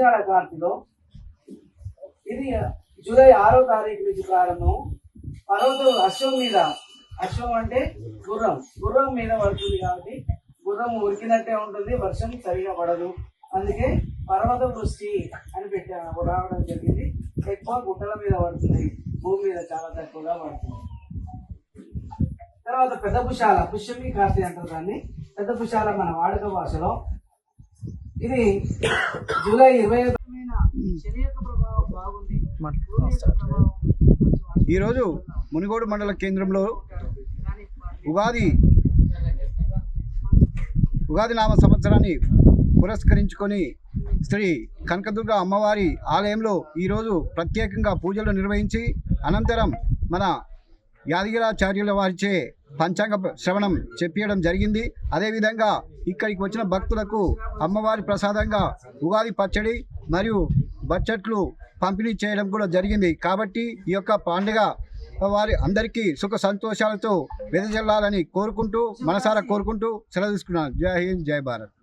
ఆషాఢ కార్తిలో ఇది జూలై 6వ తారీఖు నుంచి ప్రారంభం. పర్వతం అశ్వం మీద, అశ్వం అంటే గుర్రం మీద పడుతుంది కాబట్టి గుర్రం ఉరికినట్టే ఉంటుంది, వర్షం సరిగా పడదు. అందుకే పర్వత వృష్టి అని రావడం జరిగింది. ఎక్కువ గుట్టల మీద పడుతుంది, భూమి మీద చాలా తక్కువగా పడుతుంది. తర్వాత పెద్ద పుష్యాల, పుష్యమి కార్తీ అంటారు దాన్ని. పెద్ద పుష్యాల మన వాడుక భాషలో ఇది జూలై 25. శని యొక్క ప్రభావం బాగుంది. ఈరోజు మునుగోడు మండల కేంద్రంలో ఉగాది నామ సంవత్సరాన్ని పురస్కరించుకొని శ్రీ కనకదుర్గ అమ్మవారి ఆలయంలో ఈరోజు ప్రత్యేకంగా పూజలు నిర్వహించి అనంతరం మన యాదగిరాచార్యుల వారిచే పంచాంగ శ్రవణం చెప్పడం జరిగింది. అదేవిధంగా ఇక్కడికి వచ్చిన భక్తులకు అమ్మవారి ప్రసాదంగా ఉగాది పచ్చడి మరియు బచ్చట్లు పంపిణీ చేయడం కూడా జరిగింది. కాబట్టి ఈ యొక్క పండుగ వారి అందరికీ సుఖ సంతోషాలతో వెదజల్లాలని కోరుకుంటూ మనసారా కోరుకుంటూ సెలవు తీసుకున్నాను. జై హింద్, జై భారత్.